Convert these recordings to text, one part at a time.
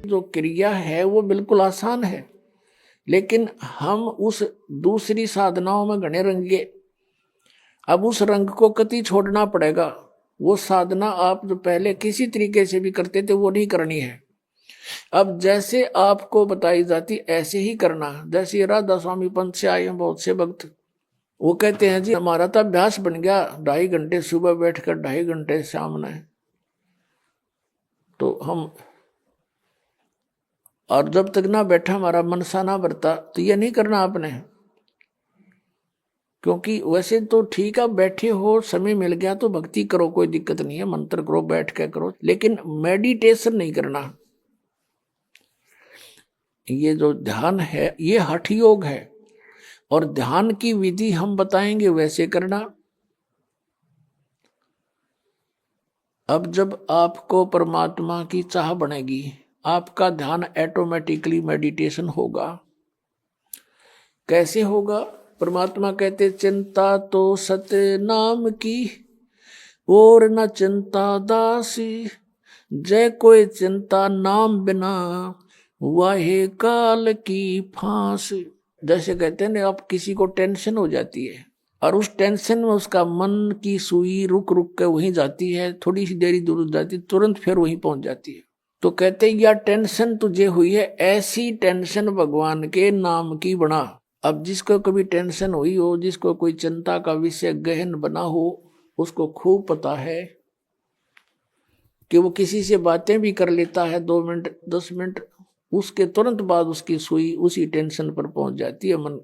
जो क्रिया है वो बिल्कुल आसान है, लेकिन हम उस दूसरी साधनाओं में घने रंगे। अब उस रंग को कति छोड़ना पड़ेगा। वो साधना आप जो पहले किसी तरीके से भी करते थे वो नहीं करनी है। अब जैसे आपको बताई जाती ऐसे ही करना। जैसे राधा स्वामी पंथ से आए हैं बहुत से भक्त, वो कहते हैं जी हमारा तो अभ्यास बन गया, 2.5 घंटे सुबह बैठकर 2.5 घंटे शाम में, तो हम, और जब तक ना बैठा हमारा मन सा ना भरता, तो ये नहीं करना आपने। क्योंकि वैसे तो ठीक है, बैठे हो, समय मिल गया तो भक्ति करो, कोई दिक्कत नहीं है, मंत्र करो, बैठ के करो, लेकिन मेडिटेशन नहीं करना। ये जो ध्यान है ये हठ योग है, और ध्यान की विधि हम बताएंगे वैसे करना। अब जब आपको परमात्मा की चाह बनेगी, आपका ध्यान ऑटोमेटिकली मेडिटेशन होगा। कैसे होगा? परमात्मा कहते चिंता तो सत्य नाम की, और न चिंता दासी, जय कोई चिंता नाम बिना, वाहे काल की फांसी। जैसे कहते हैं ना, आप किसी को टेंशन हो जाती है और उस टेंशन में उसका मन की सुई रुक रुक के वहीं जाती है, थोड़ी सी देरी दूर जाती, तुरंत फिर वहीं पहुंच जाती है। तो कहते या टेंशन तुझे हुई है, ऐसी टेंशन भगवान के नाम की बना। अब जिसको कभी टेंशन हुई हो, जिसको कोई चिंता का विषय गहन बना हो, उसको खूब पता है कि वो किसी से बातें भी कर लेता है 2 मिनट 10 मिनट, उसके तुरंत बाद उसकी सुई उसी टेंशन पर पहुंच जाती है मन।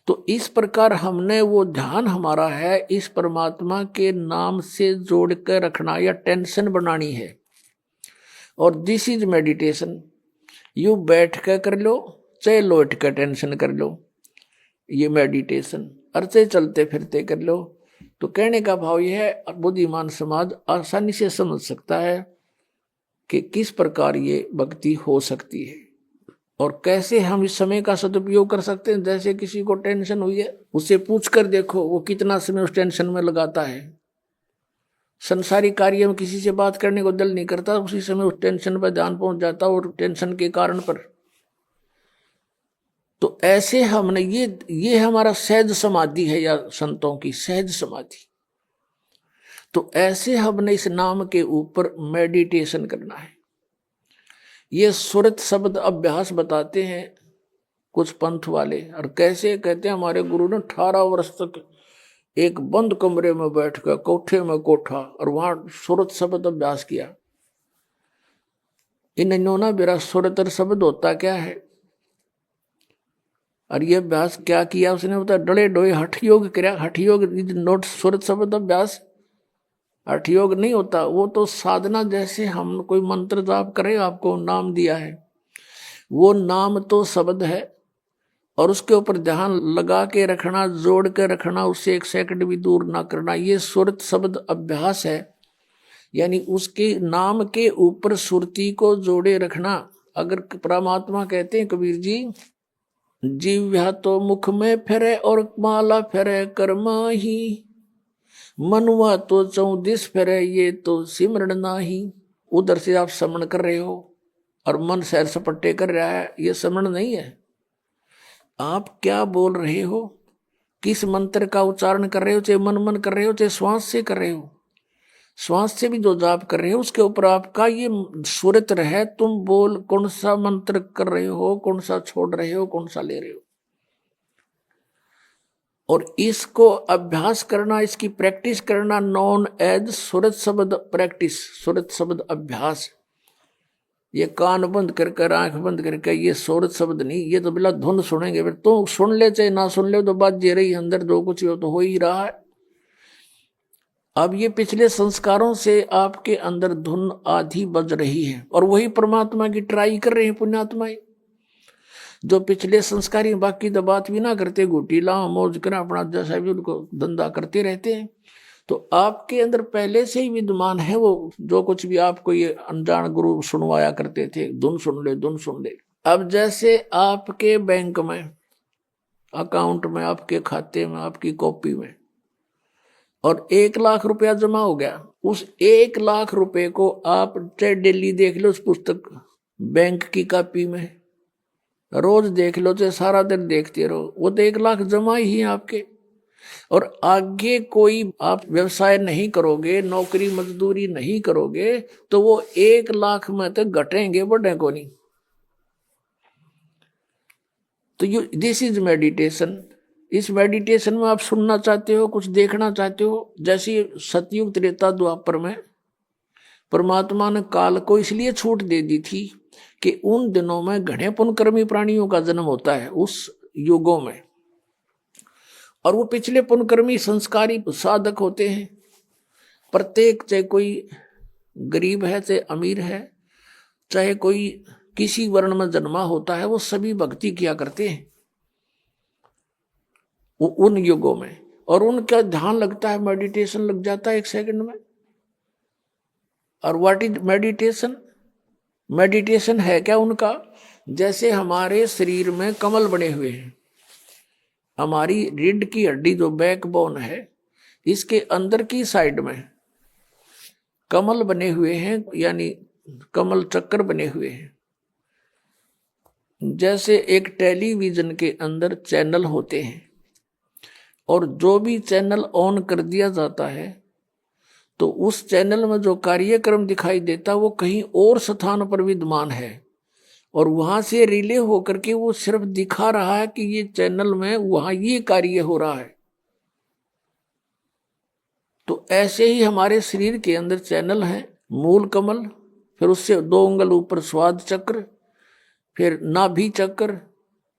तो इस प्रकार हमने वो ध्यान हमारा है इस परमात्मा के नाम से जोड़ कर रखना या टेंशन बनानी है। और दिस इज मेडिटेशन। यू बैठ कर लो, चाहे लौट कर टेंशन कर लो, ये मेडिटेशन। अर्चे चलते फिरते कर लो। तो कहने का भाव यह है, बुद्धिमान समाज आसानी से समझ सकता है कि किस प्रकार ये भक्ति हो सकती है और कैसे हम इस समय का सदुपयोग कर सकते हैं। जैसे किसी को टेंशन हुई है, उससे पूछ कर देखो वो कितना समय उस टेंशन में लगाता है। संसारिक कार्य में किसी से बात करने को दिल नहीं करता, उसी समय उस टेंशन पर ध्यान पहुंच जाता और टेंशन के कारण पर। तो ऐसे हमने ये हमारा सहज समाधि है, या संतों की सहज समाधि। तो ऐसे हमने इस नाम के ऊपर मेडिटेशन करना है। ये सुरत शब्द अभ्यास बताते हैं कुछ पंथ वाले, और कैसे कहते हैं हमारे गुरु ने 18 वर्ष तक एक बंद कमरे में बैठकर, कोठे में कोठा, और वहां सुरत शब्द अभ्यास किया। इन्होंने मेरा सुरत शब्द होता क्या है, और ये अभ्यास क्या किया उसने, बता डले डोए हठ योग किया। हठ योग नोट सुरत शब्द अभ्यास हठ योग नहीं होता, वो तो साधना। जैसे हम कोई मंत्र जाप करें, आपको नाम दिया है, वो नाम तो शब्द है, और उसके ऊपर ध्यान लगा के रखना, जोड़ के रखना, उससे 1 सेकंड भी दूर ना करना, ये सुरत शब्द अभ्यास है। यानी उसके नाम के ऊपर सुरती को जोड़े रखना। अगर परमात्मा कहते हैं कबीर जी, जीव्या तो मुख में फिरे और माला फिरे कर्मा ही, मनुआ तो 34 फिरे ये तो सिमरण नाही। उधर से आप समण कर रहे हो और मन सैर सपट्टे कर रहा है, ये समण नहीं है। आप क्या बोल रहे हो, किस मंत्र का उच्चारण कर रहे हो, चाहे मन मन कर रहे हो, चाहे श्वास से कर रहे हो, श्वास से भी जो जाप कर रहे हो उसके ऊपर आपका ये सुरत रहे। तुम बोल कौन सा मंत्र कर रहे हो, कौन सा छोड़ रहे हो, कौन सा ले रहे हो। और इसको अभ्यास करना, इसकी प्रैक्टिस करना, नॉन एज सुरत शब्द प्रैक्टिस, सुरत शब्द अभ्यास। ये कान बंद करके, आंख बंद करके, ये सुरत शब्द नहीं, ये तो बिला धुन सुनेंगे। फिर तो सुन ले चाहे ना सुन ले, तो बात जे रही अंदर, जो कुछ हो तो हो ही रहा है। अब ये पिछले संस्कारों से आपके अंदर धुन आधी बज रही है, और वही परमात्मा की ट्राई कर रहे हैं पुण्यात्माएं, जो पिछले संस्कारी। बाकी तो बात भी ना करते, घुटी लाओ मौज कर, अपना जैसा भी उनको धंधा करते रहते हैं। तो आपके अंदर पहले से ही विद्यमान है वो, जो कुछ भी आपको ये अनजान गुरु सुनवाया करते थे, धुन सुन ले, धुन सुन ले। अब जैसे आपके बैंक में अकाउंट में, आपके खाते में, आपकी कॉपी में, और 1 लाख रुपया जमा हो गया। उस 1 लाख रुपए को आप चाहे डेली देख लो उस पुस्तक बैंक की कॉपी में, रोज देख लो, चाहे सारा दिन देखते रहो, वो तो 1 लाख जमा ही है आपके। और आगे कोई आप व्यवसाय नहीं करोगे, नौकरी मजदूरी नहीं करोगे, तो वो 1 लाख में तो घटेंगे, बढ़े को नहीं। तो यू दिस इज मेडिटेशन। इस मेडिटेशन में आप सुनना चाहते हो, कुछ देखना चाहते हो, जैसे सतयुग त्रेता द्वापर में परमात्मा ने काल को इसलिए छूट दे दी थी कि उन दिनों में घने पुण्यकर्मी प्राणियों का जन्म होता है उस युगों में, और वो पिछले पुण्यकर्मी संस्कारी साधक होते हैं। प्रत्येक, चाहे कोई गरीब है चाहे अमीर है, चाहे कोई किसी वर्ण में जन्मा होता है, वो सभी भक्ति किया करते हैं उन युगों में। और उनका ध्यान लगता है, मेडिटेशन लग जाता है 1 सेकंड में। और व्हाट इज मेडिटेशन? मेडिटेशन है क्या उनका? जैसे हमारे शरीर में कमल बने हुए हैं, हमारी रीढ़ की हड्डी जो बैकबोन है, इसके अंदर की साइड में कमल बने हुए हैं, यानी कमल चक्र बने हुए हैं। जैसे एक टेलीविजन के अंदर चैनल होते हैं, और जो भी चैनल ऑन कर दिया जाता है तो उस चैनल में जो कार्यक्रम दिखाई देता वो कहीं और स्थान पर विद्यमान है, और वहां से रिले होकर के वो सिर्फ दिखा रहा है कि ये चैनल में वहां ये कार्य हो रहा है। तो ऐसे ही हमारे शरीर के अंदर चैनल है, मूल कमल, फिर उससे 2 उंगल ऊपर स्वाद चक्र, फिर नाभि चक्र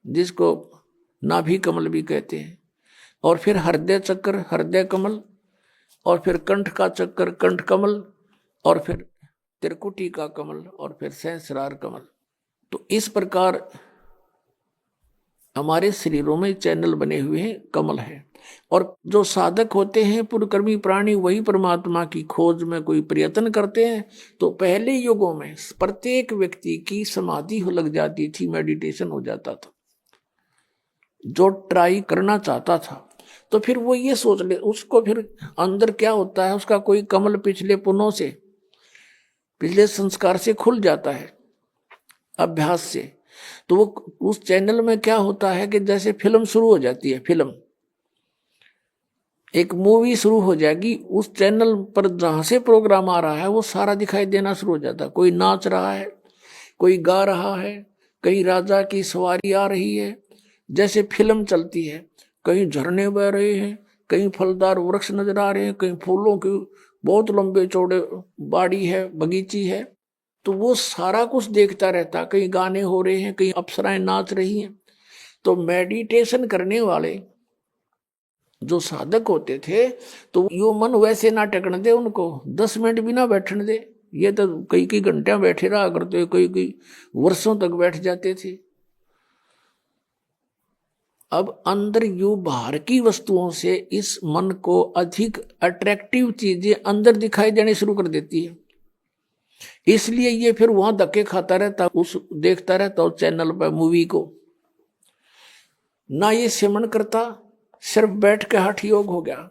जिसको नाभि कमल भी कहते हैं, और फिर हृदय चक्र, हृदय कमल, और फिर कंठ का चक्कर, कंठ कमल, और फिर त्रिकुटी का कमल, और फिर सहस्रार कमल। तो इस प्रकार हमारे शरीरों में चैनल बने हुए हैं, कमल है। और जो साधक होते हैं पुण्यकर्मी प्राणी, वही परमात्मा की खोज में कोई प्रयत्न करते हैं। तो पहले युगों में प्रत्येक व्यक्ति की समाधि हो लग जाती थी, मेडिटेशन हो जाता था। जो ट्राई करना चाहता था तो फिर वो ये सोच ले, उसको फिर अंदर क्या होता है, उसका कोई कमल पिछले पुण्यों से, पिछले संस्कार से खुल जाता है अभ्यास से। तो वो उस चैनल में क्या होता है कि जैसे फिल्म शुरू हो जाती है, फिल्म एक मूवी शुरू हो जाएगी, उस चैनल पर जहां से प्रोग्राम आ रहा है वो सारा दिखाई देना शुरू हो जाता है। कोई नाच रहा है, कोई गा रहा है, कहीं राजा की सवारी आ रही है, जैसे फिल्म चलती है। कहीं झरने बह रहे हैं, कहीं फलदार वृक्ष नजर आ रहे हैं, कहीं फूलों की बहुत लंबे चौड़े बाड़ी है, बगीची है। तो वो सारा कुछ देखता रहता, कहीं गाने हो रहे हैं, कहीं अप्सराएं नाच रही हैं। तो मेडिटेशन करने वाले जो साधक होते थे, तो यो मन वैसे ना टेकने दे उनको, 10 मिनट भी ना बैठने दे। ये तो कई कई घंटियां बैठे रहा करते, कई कई वर्षों तक बैठ जाते थे। अब अंदर यू बाहर की वस्तुओं से इस मन को अधिक अट्रैक्टिव चीजें अंदर दिखाई देनी शुरू कर देती है, इसलिए ये फिर वहां धक्के खाता रहता, उस देखता रहता उस चैनल पर मूवी को। ना ये सिमरण करता, सिर्फ बैठ के हठ योग हो गया,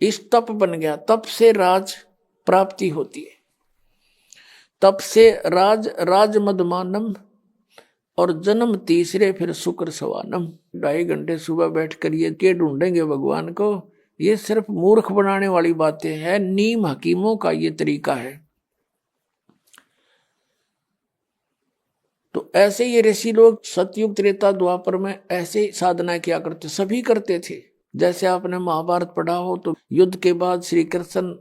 इस तप बन गया। तप से राज प्राप्ति होती है, तप से राज मदमानम, और जन्म तीसरे फिर शुक्र सवानम। 2.5 घंटे सुबह बैठकर ये के ढूंढेंगे भगवान को, ये सिर्फ मूर्ख बनाने वाली बातें हैं। नीम हकीमों का ये तरीका है। तो ऐसे ये ऋषि लोग सतयुग त्रेता द्वापर में ऐसे साधना किया करते, सभी करते थे। जैसे आपने महाभारत पढ़ा हो तो युद्ध के बाद श्री कृष्ण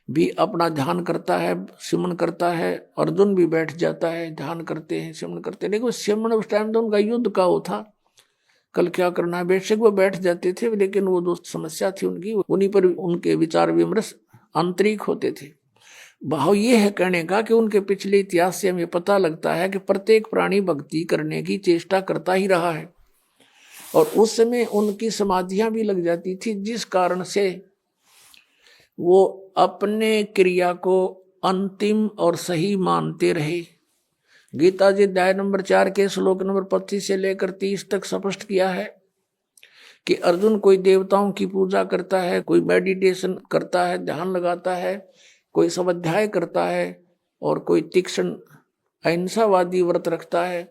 भी अपना ध्यान करता है, सिमरन करता है, अर्जुन भी बैठ जाता है, ध्यान करते हैं, सिमरन करते हैं। लेकिन सिमरन उस टाइम तो उनका युद्ध का वो था, कल क्या करना है, बेशक वो बैठ जाते थे, लेकिन वो जो समस्या थी उनकी, उन्हीं पर उनके विचार विमर्श आंतरिक होते थे। भाव ये है कहने का कि उनके पिछले इतिहास से हमें पता लगता है कि प्रत्येक प्राणी भक्ति करने की चेष्टा करता ही रहा है, और उस समय उनकी समाधियां भी लग जाती थी, जिस कारण से वो अपने क्रिया को अंतिम और सही मानते रहे। गीता जी अध्याय नंबर 4 के श्लोक नंबर 25 से लेकर 30 तक स्पष्ट किया है कि अर्जुन कोई देवताओं की पूजा करता है, कोई मेडिटेशन करता है, ध्यान लगाता है, कोई स्वाध्याय करता है, और कोई तीक्ष्ण अहिंसावादी व्रत रखता है,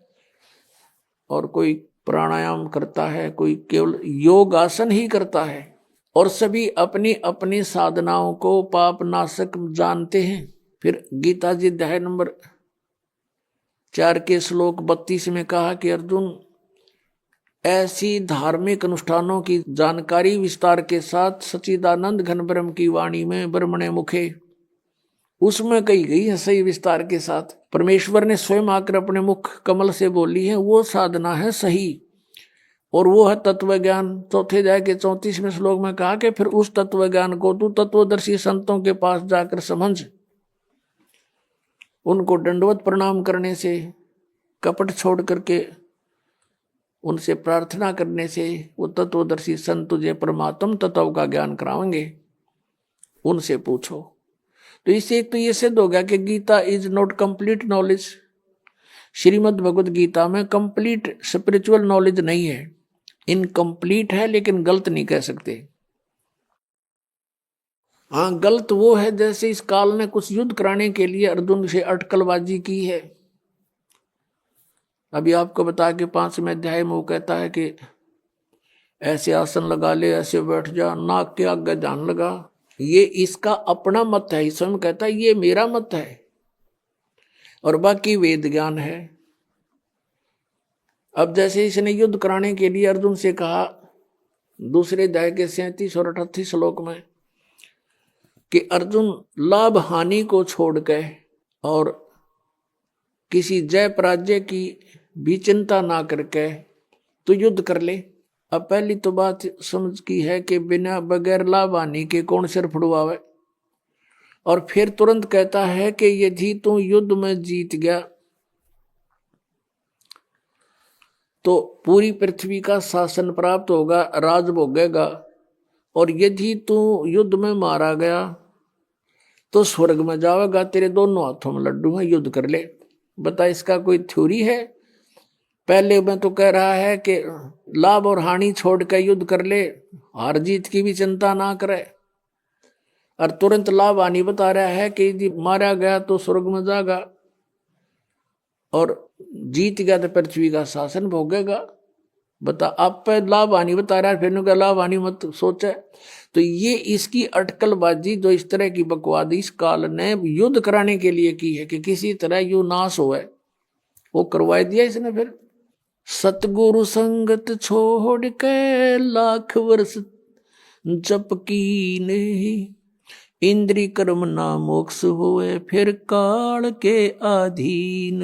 और कोई प्राणायाम करता है, कोई केवल योग आसन ही करता है, और सभी अपनी अपनी साधनाओं को पाप नाशक जानते हैं। फिर गीता जी अध्याय नंबर 4 के श्लोक 32 में कहा कि अर्जुन, ऐसी धार्मिक अनुष्ठानों की जानकारी विस्तार के साथ सच्चिदानंद घन ब्रह्म की वाणी में ब्रह्मणे मुखे, उसमें कही गई है सही विस्तार के साथ, परमेश्वर ने स्वयं आकर अपने मुख कमल से बोली है, वो साधना है सही, और वो है तत्व ज्ञान। चौथे अध्याय के 34वें श्लोक में कहा कि फिर उस तत्व ज्ञान को तू तत्वदर्शी संतों के पास जाकर समझ, उनको दंडवत प्रणाम करने से, कपट छोड़ करके उनसे प्रार्थना करने से वो तत्वदर्शी संत तुझे परमात्म तत्व का ज्ञान कराएंगे, उनसे पूछो। तो इससे एक तो ये सिद्ध हो गया कि Gita is not complete knowledge. Shrimad Bhagavad Gita में कंप्लीट स्पिरिचुअल नॉलेज नहीं है, इनकम्प्लीट है, लेकिन गलत नहीं कह सकते। हाँ, गलत वो है जैसे इस काल ने कुछ युद्ध कराने के लिए अर्जुन से अटकलबाजी की है। अभी आपको बता के 5वें अध्याय में वो कहता है कि ऐसे आसन लगा ले, ऐसे बैठ जा, नाक के आगे ध्यान लगा। ये इसका अपना मत है, स्वयं कहता है ये मेरा मत है, और बाकी वेद ज्ञान है। अब जैसे इसने युद्ध कराने के लिए अर्जुन से कहा दूसरे अध्याय के 37 और 38 श्लोक में कि अर्जुन, लाभ हानि को छोड़ के और किसी जय पराजय की भी चिंता ना करके तो युद्ध कर ले। अब पहली तो बात समझ की है कि बिना बगैर लाभ हानि के कौन सिर फुड़वावे, और फिर तुरंत कहता है कि यदि तू युद्ध में जीत गया तो पूरी पृथ्वी का शासन प्राप्त होगा, राज भोगेगा, और यदि तू युद्ध में मारा गया तो स्वर्ग में जाएगा, तेरे दोनों हाथों में लड्डू है, युद्ध कर ले। बता, इसका कोई थ्योरी है? पहले में तो कह रहा है कि लाभ और हानि छोड़ कर युद्ध कर ले, हार जीत की भी चिंता ना करे, और तुरंत लाभ हानि बता रहा है कि यदि मारा गया तो स्वर्ग में जाएगा, और जीत गया तो पृथ्वी का शासन भोगेगा। बता, आप पे लाभ हानि बता रहा है, फिर का लाभ हानि मत सोचे। तो ये इसकी अटकलबाजी जो इस तरह की बकवाद इस काल ने युद्ध कराने के लिए की है कि किसी तरह यू नाश हो, वो करवा दिया इसने। फिर सतगुरु संगत छोड़ के लाख वर्ष जप की नहीं, इंद्री कर्म ना मोक्ष होए फिर काल के अधीन।